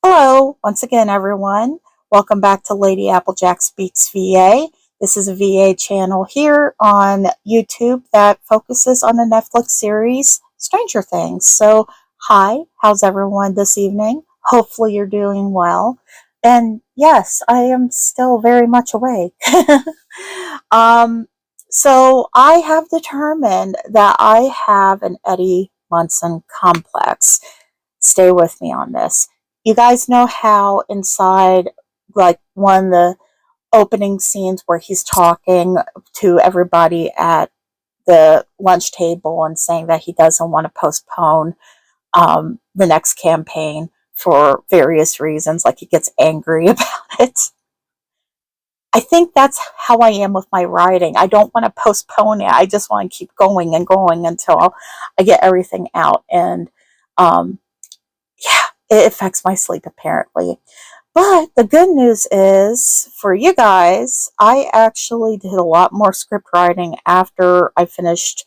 Hello, once again, everyone. Welcome back to Lady Applejack Speaks VA. This is a VA channel here on YouTube that focuses on the Netflix series Stranger Things. So, hi, how's everyone this evening? Hopefully, you're doing well. And yes, I am still very much awake. um, so, I have determined that I have an Eddie Munson complex. Stay with me on this. You guys know how inside, like, one of the opening scenes where he's talking to everybody at the lunch table and saying that he doesn't want to postpone the next campaign for various reasons, like he gets angry about it. I think that's how I am with my writing. I don't want to postpone it. I just want to keep going and going until I get everything out. And um, yeah, it affects my sleep apparently. But the good news is for you guys, I actually did a lot more script writing after I finished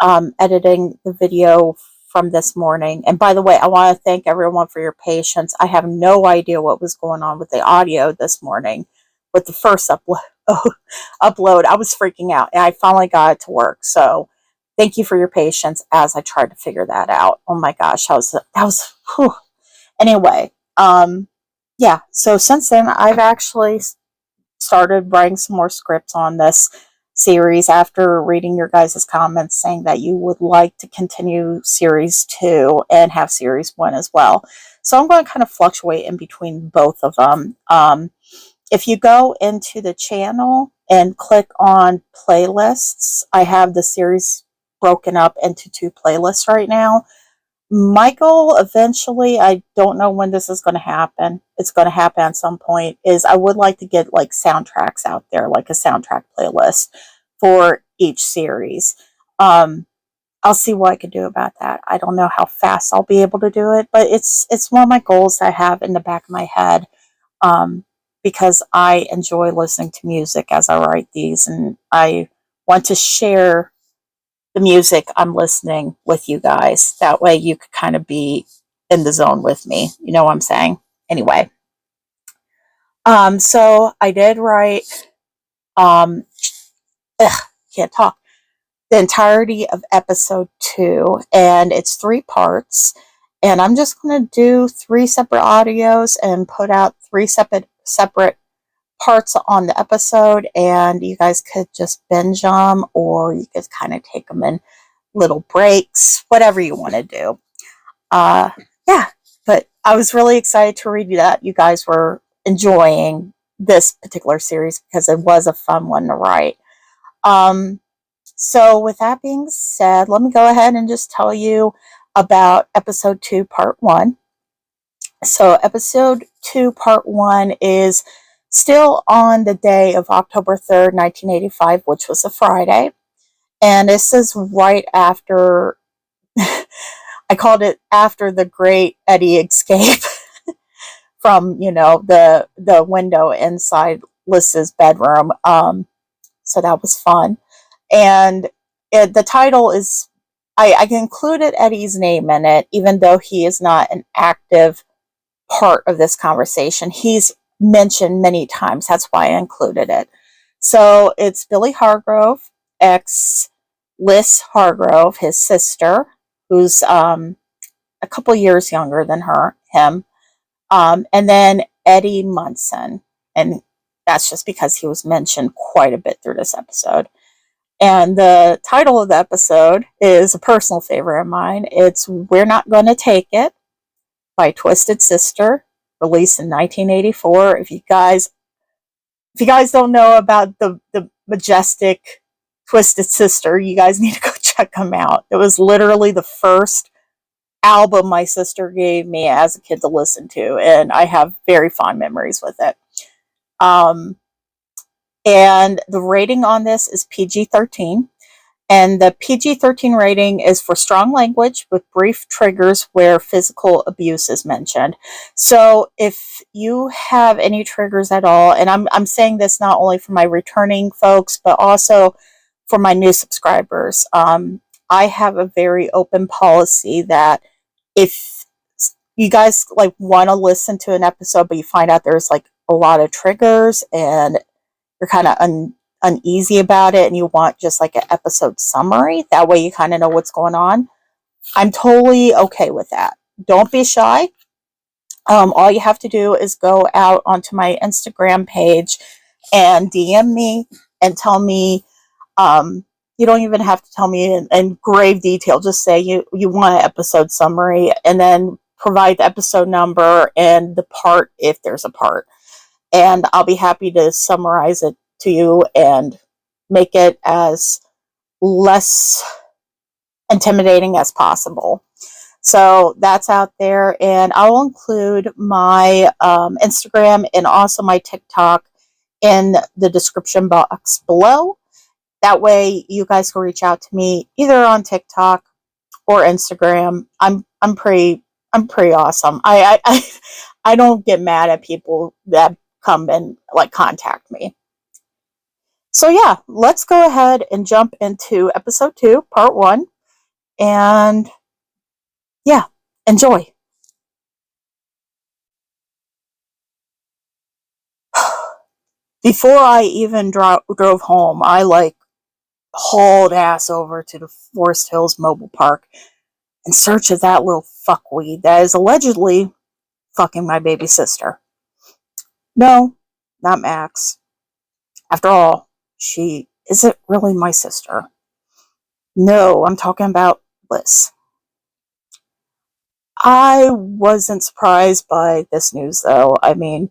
editing the video from this morning. And by the way, I want to thank everyone for your patience. I have no idea what was going on with the audio this morning with the first upload. I was freaking out and I finally got it to work. So thank you for your patience as I tried to figure that out. Oh my gosh, that was whew. Anyway, yeah, so since then, I've actually started writing some more scripts on this series after reading your guys' comments saying that you would like to continue series 2 and have series 1 as well. So I'm going to kind of fluctuate in between both of them. If you go into the channel and click on playlists, I have the series broken up into 2 playlists right now. My goal eventually, I don't know when this is going to happen. It's going to happen at some point, is I would like to get like soundtracks out there, like a soundtrack playlist for each series. I'll see what I can do about that. I don't know how fast I'll be able to do it, but it's one of my goals I have in the back of my head, because I enjoy listening to music as I write these, and I want to share the music I'm listening with you guys. That way you could kind of be in the zone with me. You know what I'm saying? Anyway. So I did write um can't talk. The entirety of episode 2, and it's 3 parts. And I'm just gonna do 3 separate audios and put out 3 separate parts on the episode, and you guys could just binge them, or you could kind of take them in little breaks, whatever you want to do. Uh, yeah, but I was really excited to read that you guys were enjoying this particular series because it was a fun one to write. So with that being said, let me go ahead and just tell you about episode 2, part 1. So episode 2, part 1 is still on the day of October 3rd, 1985, which was a Friday. And this is right after, I called it after the great Eddie escape from, the window inside Lis's bedroom. So that was fun. And the title is, I included Eddie's name in it, even though he is not an active part of this conversation. He's mentioned many times. That's why I included it. So it's Billy Hargrove, Lis Hargrove, his sister, who's a couple years younger than him, and then Eddie Munson. And that's just because he was mentioned quite a bit through this episode. And the title of the episode is a personal favorite of mine. It's We're Not Gonna Take It by Twisted Sister, released in 1984. If you guys don't know about the majestic Twisted Sister, you guys need to go check them out. It was literally the first album my sister gave me as a kid to listen to, and I have very fond memories with it. And the rating on this is PG-13. And the PG-13 rating is for strong language with brief triggers where physical abuse is mentioned. So if you have any triggers at all, and I'm saying this not only for my returning folks, but also for my new subscribers, I have a very open policy that if you guys like want to listen to an episode, but you find out there's like a lot of triggers and you're kind of uneasy about it and you want just like an episode summary, that way you kind of know what's going on, I'm totally okay with that. Don't be shy. All you have to do is go out onto my Instagram page and DM me and tell me, you don't even have to tell me in grave detail, just say you want an episode summary and then provide the episode number and the part if there's a part. And I'll be happy to summarize it to you and make it as less intimidating as possible. So that's out there, and I'll include my Instagram and also my TikTok in the description box below. That way you guys can reach out to me either on TikTok or Instagram. I'm pretty awesome. I don't get mad at people that come and like contact me. So yeah, let's go ahead and jump into episode 2, part 1, and yeah, enjoy. Before I even drove home, I like hauled ass over to the Forest Hills Mobile Park in search of that little fuckweed that is allegedly fucking my baby sister. No, not Max. After all, she isn't really my sister. No, I'm talking about Lis. I wasn't surprised by this news, though. I mean,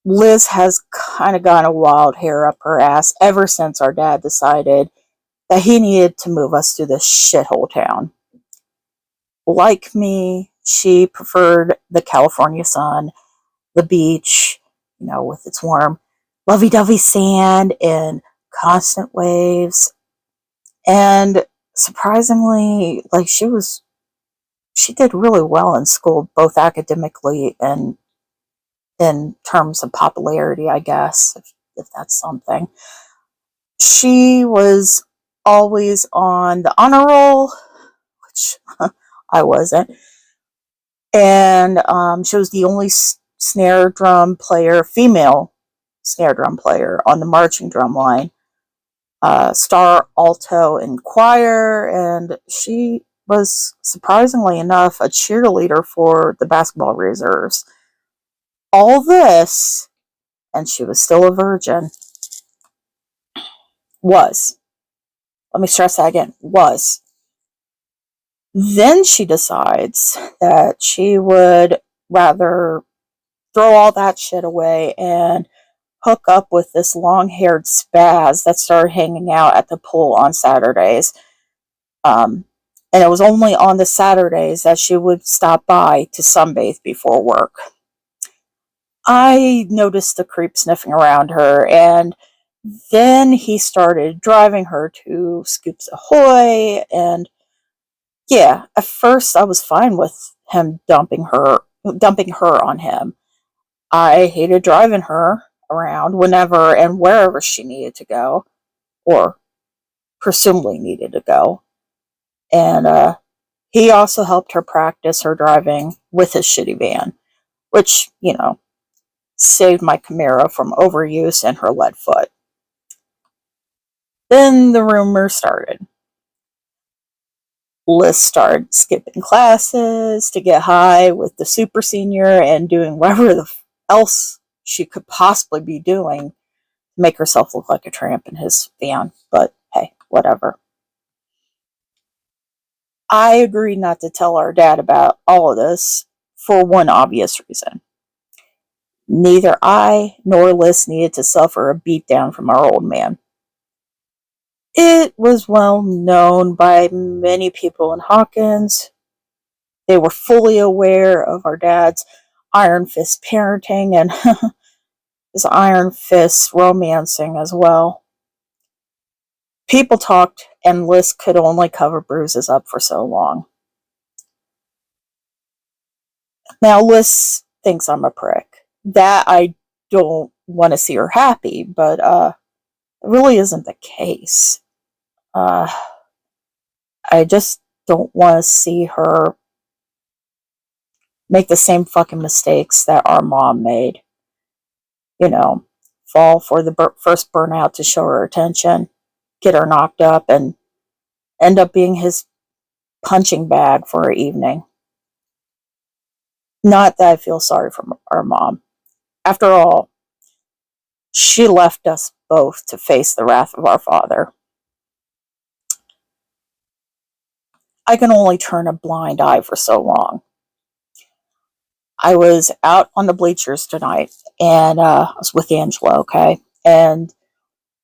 Lis has kind of gotten a wild hair up her ass ever since our dad decided that he needed to move us to this shithole town. Like me, she preferred the California sun, the beach, with its warm, lovey-dovey sand and constant waves. And surprisingly, like she did really well in school, both academically and in terms of popularity, I guess, if that's something. She was always on the honor roll, which I wasn't. And she was the only female snare drum player on the marching drum line, star alto in choir, and she was, surprisingly enough, a cheerleader for the basketball reserves. All this, and she was still a virgin. Was. Let me stress that again. Was. Then she decides that she would rather throw all that shit away and hook up with this long-haired spaz that started hanging out at the pool on Saturdays. And it was only on the Saturdays that she would stop by to sunbathe before work. I noticed the creep sniffing around her, and then he started driving her to Scoops Ahoy, and yeah, at first I was fine with him dumping her on him. I hated driving her around whenever and wherever she needed to go, or presumably needed to go. And he also helped her practice her driving with his shitty van, which, saved my Camaro from overuse and her lead foot. Then the rumors started. Lis started skipping classes to get high with the super senior and doing whatever else she could possibly be doing to make herself look like a tramp in his van. But hey, whatever. I agreed not to tell our dad about all of this for one obvious reason. Neither I nor Lis needed to suffer a beatdown from our old man. It was well known by many people in Hawkins. They were fully aware of our dad's iron fist parenting and his iron fist romancing as well. People talked, and Lis could only cover bruises up for so long. Now, Lis thinks I'm a prick. That I don't want to see her happy, but it really isn't the case. I just don't want to see her make the same fucking mistakes that our mom made. You know, fall for the first burnout to show her attention, get her knocked up, and end up being his punching bag for her evening. Not that I feel sorry for our mom. After all, she left us both to face the wrath of our father. I can only turn a blind eye for so long. I was out on the bleachers tonight, and I was with Angela, okay? And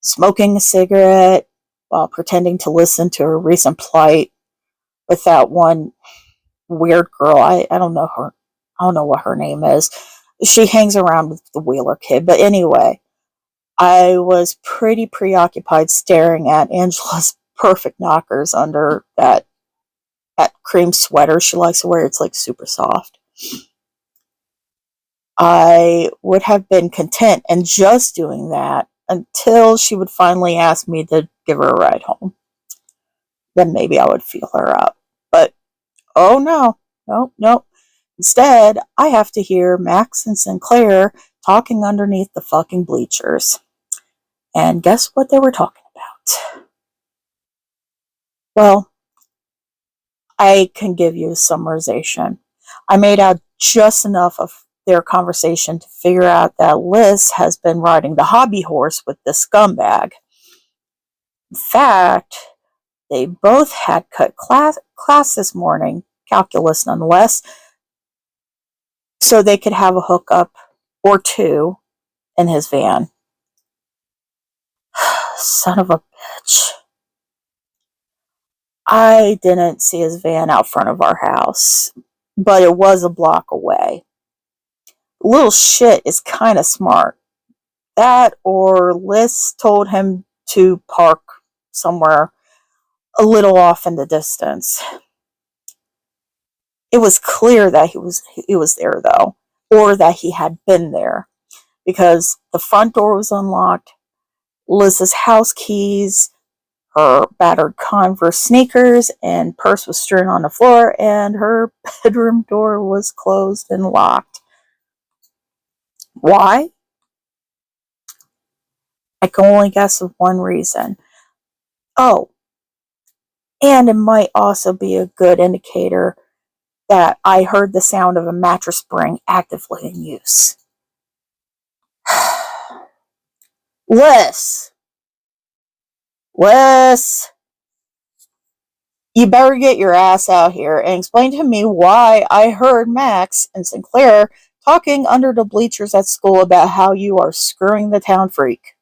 smoking a cigarette while pretending to listen to her recent plight with that one weird girl. I don't know her. I don't know what her name is. She hangs around with the Wheeler kid. But anyway, I was pretty preoccupied staring at Angela's perfect knockers under that cream sweater she likes to wear. It's like super soft. I would have been content in just doing that until she would finally ask me to give her a ride home. Then maybe I would feel her up. But, oh no, nope. Instead, I have to hear Max and Sinclair talking underneath the fucking bleachers. And guess what they were talking about? Well, I can give you a summarization. I made out just enough of their conversation to figure out that Lis has been riding the hobby horse with this scumbag. In fact, they both had cut class this morning, calculus nonetheless, so they could have a hookup or two in his van. Son of a bitch. I didn't see his van out front of our house, but it was a block away. Little shit is kind of smart. That or Lis told him to park somewhere a little off in the distance. It was clear that he was there though, or that he had been there, because the front door was unlocked. Lis's house keys, her battered Converse sneakers, and purse was strewn on the floor, and her bedroom door was closed and locked. Why? I can only guess of one reason. Oh, and it might also be a good indicator that I heard the sound of a mattress spring actively in use. Lis! You better get your ass out here and explain to me why I heard Max and Sinclair talking under the bleachers at school about how you are screwing the town freak.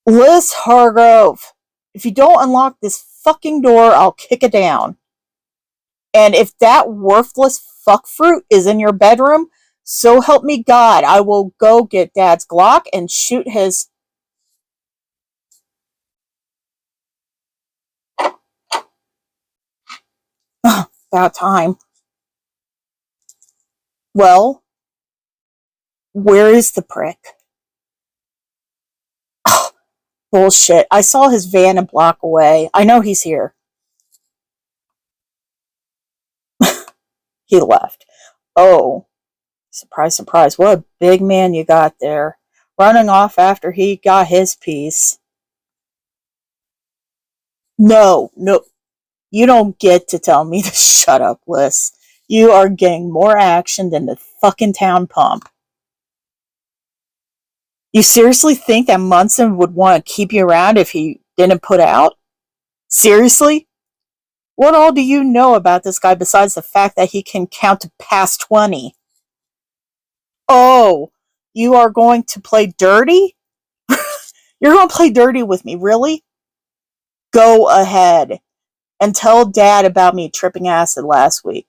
Lis Hargrove, if you don't unlock this fucking door, I'll kick it down. And if that worthless fuckfruit is in your bedroom, so help me God, I will go get Dad's Glock and shoot his... About time. Well, where is the prick? Oh, bullshit. I saw his van a block away. I know he's here. He left. Oh, surprise, surprise. What a big man you got there. Running off after he got his piece. No. You don't get to tell me to shut up, Lis. You are getting more action than the fucking town pump. You seriously think that Munson would want to keep you around if he didn't put out? Seriously? What all do you know about this guy besides the fact that he can count to past 20? Oh, you are going to play dirty? You're going to play dirty with me, really? Go ahead and tell Dad about me tripping acid last week.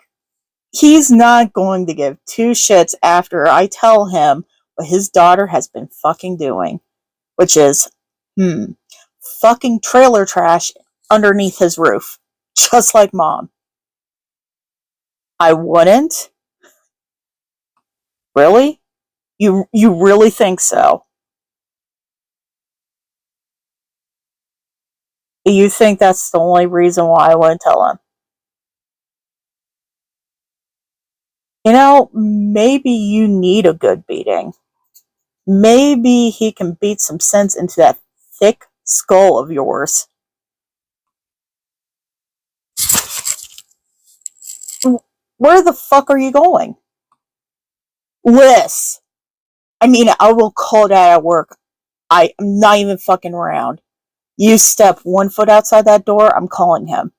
He's not going to give two shits after I tell him what his daughter has been fucking doing, which is, fucking trailer trash underneath his roof, just like Mom. I wouldn't? Really? You really think so? You think that's the only reason why I wouldn't tell him? You know, maybe you need a good beating. Maybe he can beat some sense into that thick skull of yours. Where the fuck are you going? Lis! I mean, I will call that at work. I'm not even fucking around. You step 1 foot outside that door, I'm calling him.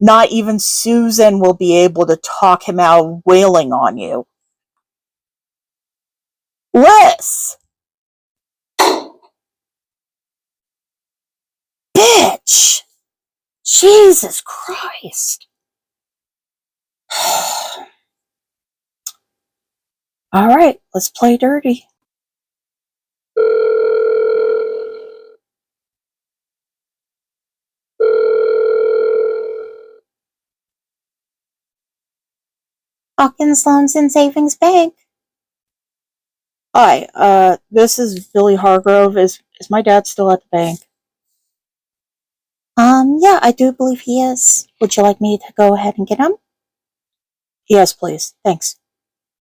Not even Susan will be able to talk him out of wailing on you. Lis! Bitch! Jesus Christ. Alright, let's play dirty. Hawkins Loans and Savings Bank. Hi, this is Billy Hargrove. Is my dad still at the bank? Yeah, I do believe he is. Would you like me to go ahead and get him? Yes, please. Thanks.